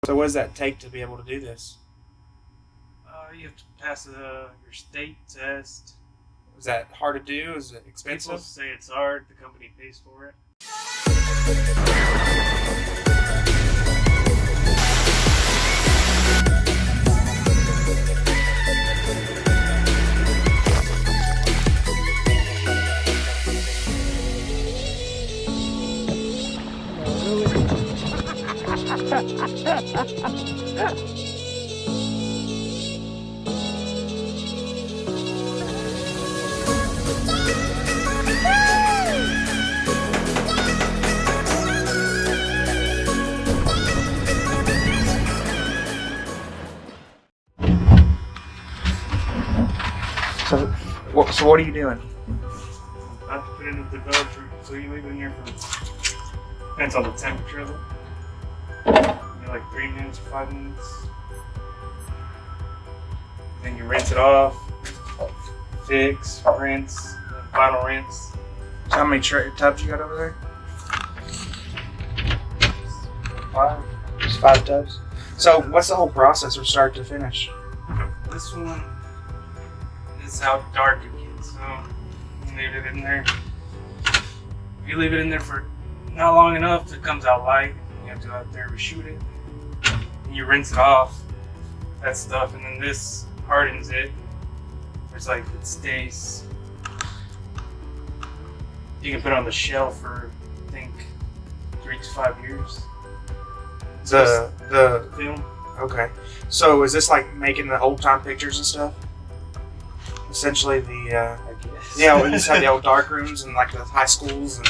So what does that take to be able to do this? You have to pass your state test. Is that hard to do? Is it People expensive? say it's hard. The company pays for it. So what are you doing? I have to put in the developer, so you leave it in here for, depends on the temperature of it. Maybe like 3 minutes or 5 minutes. Then you rinse it off, fix, rinse, then final rinse. So how many tubs you got over there? 5. Just 5 tubs. So what's the whole process from start to finish? This one is how dark it gets. So you leave it in there. If you leave it in there for not long enough, it comes out light. You have to go out there and reshoot it. And you rinse it off, that stuff, and then this hardens it. It's like it stays. You can put it on the shelf for, I think, 3 to 5 years. The Film. Okay. So is this like making the old time pictures and stuff? Essentially the I guess. yeah, we just have the old dark rooms and like the high schools and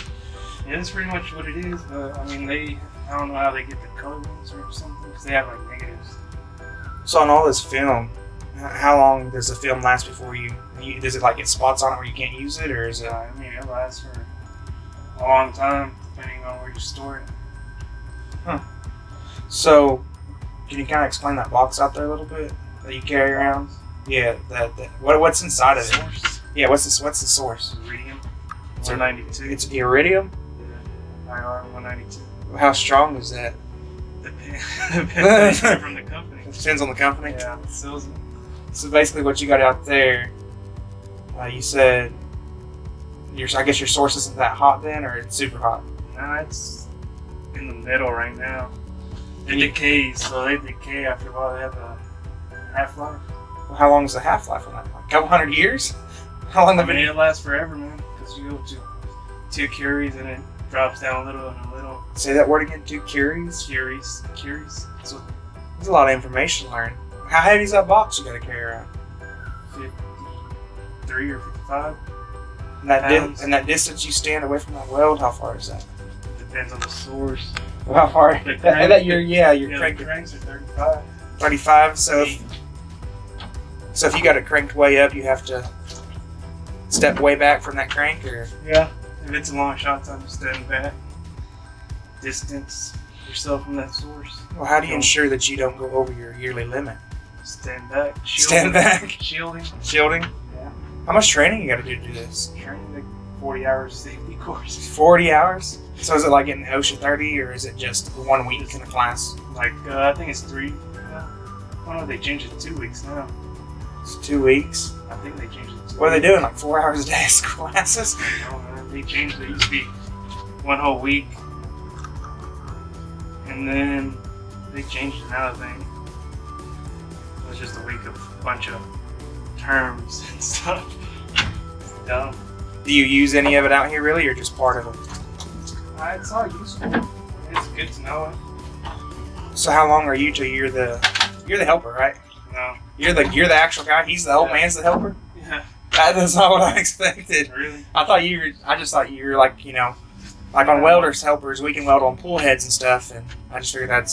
Yeah, that's pretty much what it is. But I mean, I don't know how they get the color ones or something because they have like negatives. so on all this film, how long does the film last before you does it like get spots on it where you can't use it, or is it? I mean, it lasts for a long time depending on where you store it. So can you kind of explain that box out there a little bit that you carry around? Yeah, what's inside of it? Source. Yeah, what's the source? Iridium. It's a- 192. It's iridium. Yeah. IR 192. How strong is that? Depends from the company. It depends on the company. Yeah, it sells it. So basically, what you got out there, you said, I guess your source isn't that hot then, or it's super hot. Nah, it's in the middle right now. It decays, so they decay after a while. They have a half-life. Well, how long is the half-life on that? Like a couple hundred years? How long I have mean, been? it lasts forever, man. Because you go to 2 curies and it drops down a little and a little. Say that word again. 2 curies. Curies. So there's a lot of information to learn. How heavy is that box you got to carry around? 53 or 55. And that Pounds. and that distance you stand away from that weld, how far is that? Depends on the source. How far? The That you're The cranking cranks are 35. 35. So if you got it cranked way up, you have to step way back from that crank, or Yeah. If it's a long shot, I'm standing back. Distance yourself from that source. well, how do you ensure that you don't go over your yearly limit? Stand back. Stand back. Shielding. Shielding. Yeah. How much training you got to do this? Training like 40 hours safety course. 40 hours. So is it like in OSHA 30, or is it just 1 week in a class? Like, I think it's 3. I don't know, they changed it to 2 weeks now. It's 2 weeks. I think they changed it to What are they doing? Like 4 hours a day of classes? No, man, they changed it. It used to be 1 whole week. And then they changed it now, I think. It was just a week of a bunch of terms and stuff. It's dumb. Do you use any of it out here really, or just part of it? It's all useful. It's good to know it. So how long are you till you're the helper, right? No. You're the actual guy. He's the old man's the helper. Yeah. That's not what I expected. Really? I just thought you were like, like on welders helpers, we can weld on pull heads and stuff, and I just figured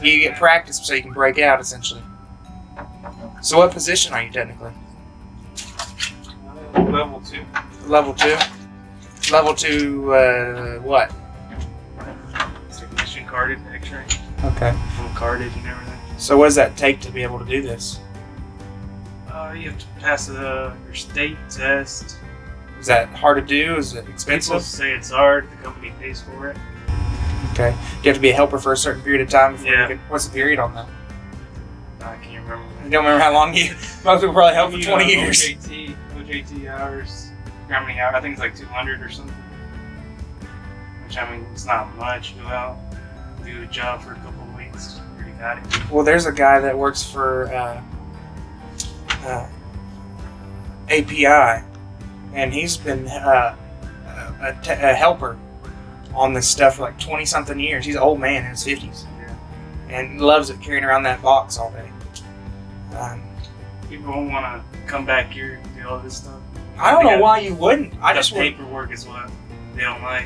you get practice so you can break out essentially. So what position are you technically? Level 2. Level 2. Level 2. What? Technician carded X-ray. Okay. Full carded and everything. So what does that take to be able to do this? You have to pass your state test. Is that hard to do? Is it People expensive? say it's hard. The company pays for it. Okay. Do you have to be a helper for a certain period of time? Before Yeah. you can, what's the period on that? I can't remember. You don't remember how long you? Most people probably help for 20 years. OJT hours. How many hours? I think it's like 200 or something. Which, I mean, it's not much. Go out, do a job for a couple of weeks. Already got it. Well, there's a guy that works for API, and he's been a helper on this stuff for like 20-something years. He's an old man in his 50s, Yeah. and loves it carrying around that box all day. People don't want to come back here and do all this stuff. I don't know why you wouldn't. I The just want paperwork is what they don't like.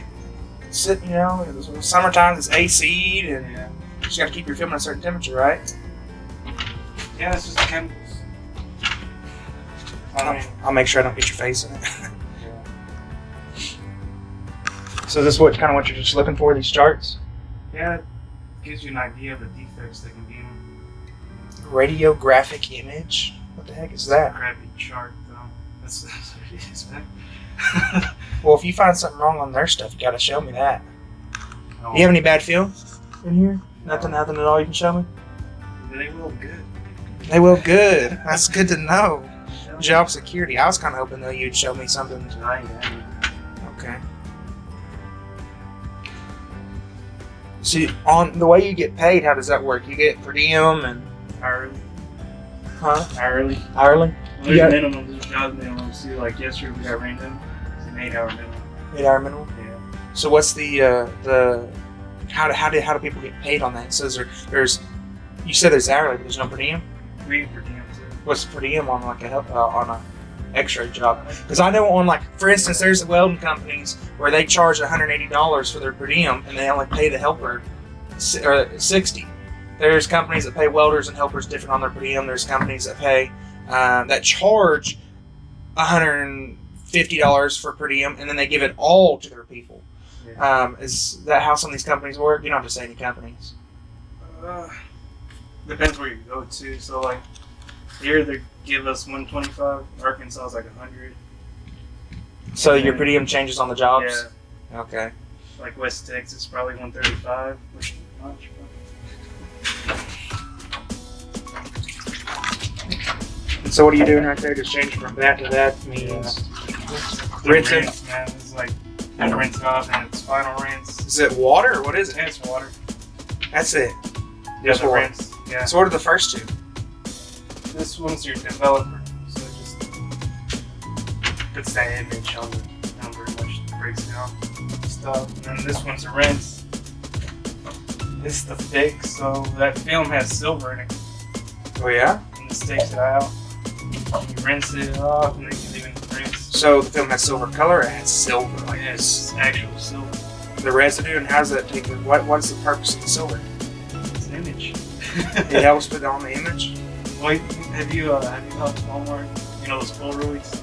to sit, you know, summertime it's AC'd, and Yeah. you just got to keep your film at a certain temperature, right? Yeah, it's just chemicals. I mean, I'll make sure I don't get your face in it. yeah. So this is what what you're just looking for, these charts? Yeah, it gives you an idea of the defects that can be in Radiographic image? What the heck is a that? crappy chart, though. That's what it is, man. Well, if you find something wrong on their stuff, you gotta show me that. No, You have any bad film in here? Nothing at all you can show me? they will good. They will, good. That's good to know. Job security. I was kind of hoping though you'd show me something. Okay. See, on the way you get paid, how does that work? You get per diem and Hourly. hourly. Well, there's Yeah. minimum. There's job minimum. See, like yesterday we got random. It's an 8-hour minimum. 8-hour minimum. Yeah. So what's the how do people get paid on that? It says there's you said there's hourly, but there's no per diem. We get per diem too. What's per diem on like on a X-ray job? Because I know on, like, for instance, there's welding companies where they charge $180 for their per diem and they only pay the helper $60. There's companies that pay welders and helpers different on their per diem. There's companies that pay that charge $150 for per diem and then they give it all to their people. Yeah. Is that how some of these companies work? You don't have to say any companies. Depends where you go to. So like here they give us 125. Arkansas is like 100. So your per diem changes on the jobs? Yeah. Okay. Like West Texas probably 135, which is much. So what are you doing right there? Just changing from that to that means rinsing. Rinse, man. It's like you rinse it off and it's final rinse. Is it water or what is it? Yeah, it's water. That's it. Yeah, Just the water. rinse. Yeah. So what are the first two? This one's your developer, so it just puts that image on the number, which breaks down stuff. And then this one's a rinse. This is the fix, so that film has silver in it, Oh yeah. and this takes it out. You rinse it off, and then you leave it in the rinse. So the film has silver color. It has silver like Yeah, this. it's actual silver. The residue, and how does that take? What's the purpose of the silver? It's an image. It helps put on the image. Wait, have you gone to Walmart? You know those Polaroids?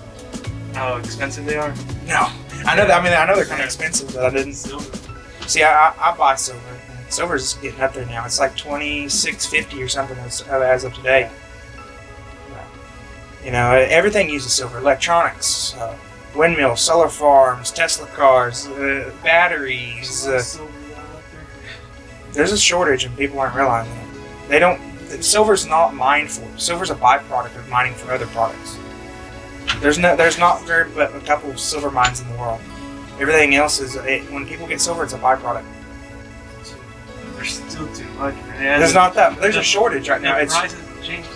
How expensive they are? No, I know that. I mean, I know they're kind of expensive, but I didn't. Silver. See, I buy silver. Silver's getting up there now. It's like $26.50 or something as of today. You know, everything uses silver. Electronics, windmills, solar farms, Tesla cars, batteries. Silver out there. There's a shortage and people aren't realizing it. They don't. Silver's not mined for. Silver's a byproduct of mining for other products. There's not but a couple of silver mines in the world. Everything else is when people get silver, it's a byproduct. There's still too much, man. There's not that. There's a shortage right now. The It's price hasn't changed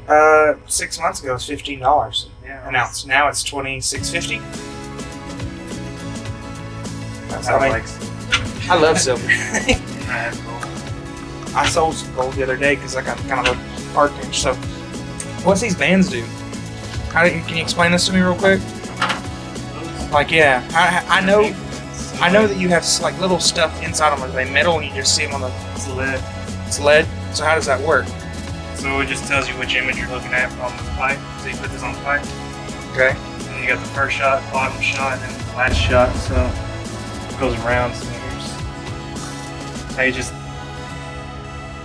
that much. 6 months ago it's $15 Yeah. an ounce. Now it's $26.50. That's I I mean, like silver. I love silver. I have gold. I sold some gold the other day because I got kind of a hard pinch. So, what's these bands do? Can you explain this to me real quick? Like, yeah, I know that you have like little stuff inside them. Are they metal and you just see them on the? It's lead. It's lead. So how does that work? So it just tells you which image you're looking at on the pipe. So you put this on the pipe, Okay. and then you got the first shot, bottom shot, and then the last shot. So it goes around. So here's just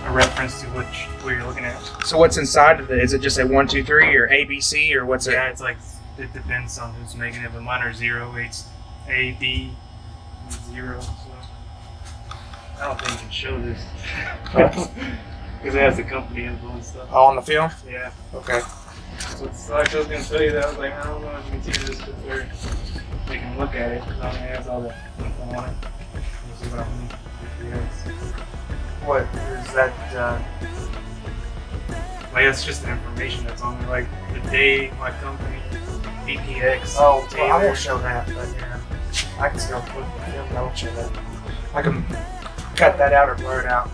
a reference to what you're looking at. So what's inside of it? Is it just a 1, 2, 3 or ABC or what's it? Yeah, it's like it depends on who's making it, but mine are 0, it's A, B, 0. So I don't think you can show this. Because it has the company info and stuff. Oh, on the film? Yeah. Okay. So it's like I was going to tell you that. I was like, I don't know if you can see this because they can look at it. Because it has all the info on it. You see what I mean? What is that? Like, it's just the information that's on there. Like, the day, my company, DPX. Oh, well, I Taylor. won't show that, but yeah. I can still put the film, I won't show that. I can cut that out or blur it out.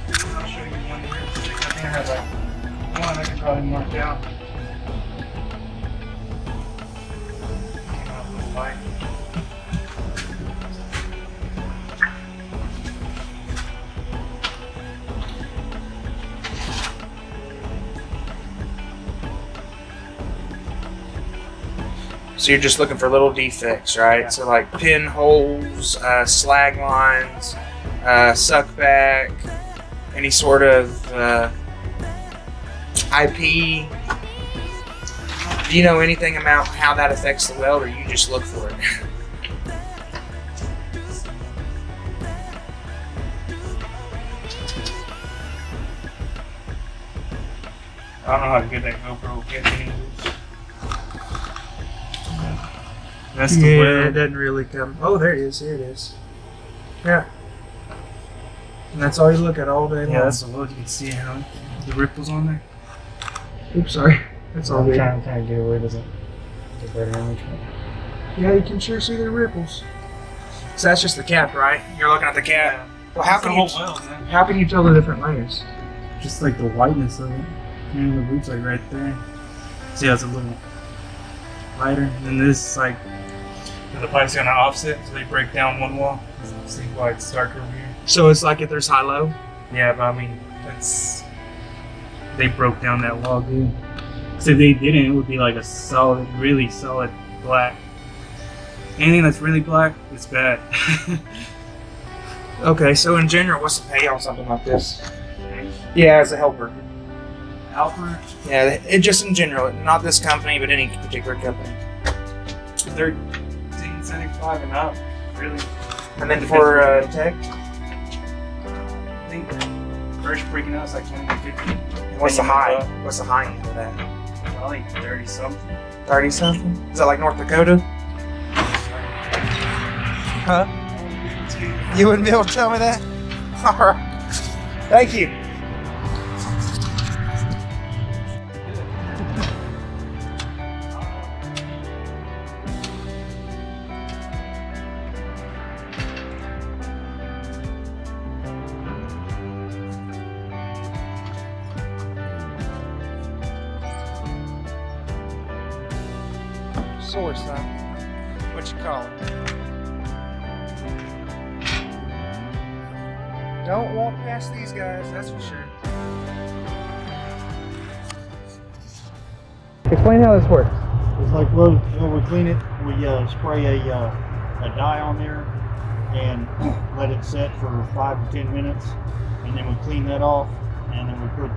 I'll show you one here. I think I have like one I can probably mark down. Came out with the light. So you're just looking for little defects, right? Yeah. So like pinholes, slag lines, suck back, any sort of IP. Do you know anything about how that affects the weld, or you just look for it? I don't know how good that GoPro will get me. That's the Yeah, weld. it doesn't really come. Oh, there it is. Here it is. Yeah. And that's all you look at all day long. Yeah, that's the weld. You can see how the ripples on there. Oops, sorry. That's all I'm good. trying to get away with it. Get better image. Yeah, you can sure see the ripples. So that's just the cap, right? You're looking at the cap. Well, how That's the can you whole weld, man. how can you tell the different layers? Just like the whiteness of it. And the boots like right there. See how it's a little lighter. And then this like the pipe's gonna offset, so they break down one wall. See why it's darker over here. So it's like if there's high-low. Yeah, but I mean that's they broke down that wall, dude. So if they didn't, it would be like a solid, really solid black. Anything that's really black is bad. Okay, so in general, what's the pay on something like this? Yeah, as a helper. Alpha, Yeah, it just in general, not this company, but any particular company. 1375 and up, really. And then for tech, I think first breaking out is like 2150. what's the high? What's the high end of that? Probably 30 something. 30 something? Is that like North Dakota? Huh? You wouldn't be able to tell me that? Alright. Thank you. Source, huh? What you call it? Don't walk past these guys, that's for sure. Explain how this works. It's like when we clean it, we spray a dye on there and let it set for 5 to 10 minutes, and then we clean that off, and then we put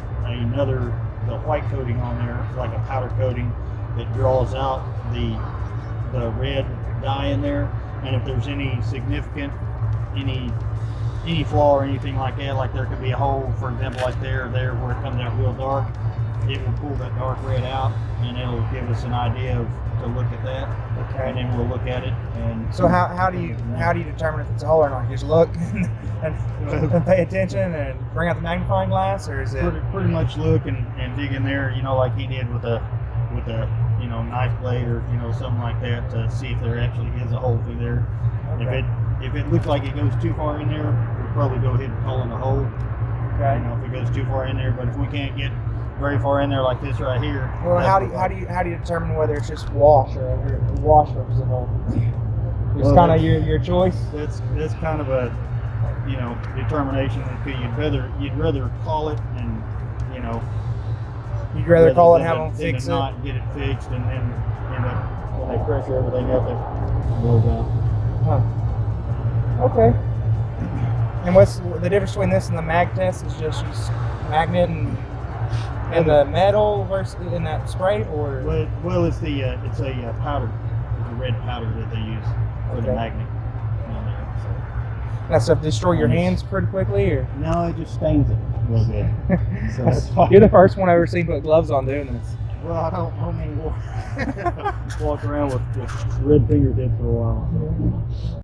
the white coating on there. It's like a powder coating that draws out the red dye in there, and if there's any significant any flaw or anything like that, like there could be a hole, for example, like there where it comes out real dark, it will pull that dark red out, and it'll give us an idea to look at that. Okay. And then we'll look at it. And So how do you determine if it's a hole or not? You just look and pay attention and bring out the magnifying glass, or is it? pretty much look and dig in there, like he did with a knife blade or something like that, to see if there actually is a hole through there. Okay. If it looks like it goes too far in there, we'll probably go ahead and call it a hole. Okay. If it goes too far in there, but if we can't get very far in there like this right here. Well, how do you determine whether it's just wash or a wash versus a hole? It's Well, kind of your choice. That's kind of a determination. You'd rather call it and You'd rather call it and have than them to fix it. not get it fixed and then end up when they pressure everything up it blows out. Huh. Okay. And what's the difference between this and the mag test? Is just use magnet and the metal versus in that spray, or Well, it's a powder. It's a red powder that they use for the Okay. magnet on there. That stuff destroy your hands pretty quickly, or? No, it just stains it a little bit. So that's fine. You're the first one I've ever seen put gloves on doing this. Well, I don't anymore. Walked around with red fingertips for a while. So.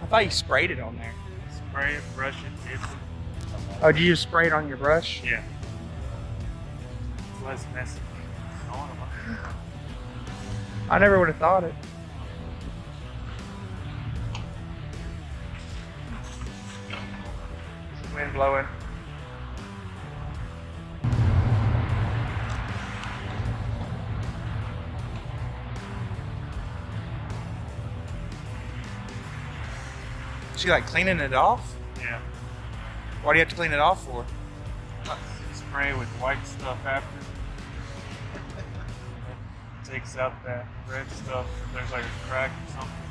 I thought you sprayed it on there. Spray it, brush it, dip it. Oh, did you just spray it on your brush? Yeah. It's less messy. I never would have thought it. Wind blowing. She like cleaning it off? Yeah. Why do you have to clean it off for? Spray with white stuff after. It takes out that red stuff if there's like a crack or something.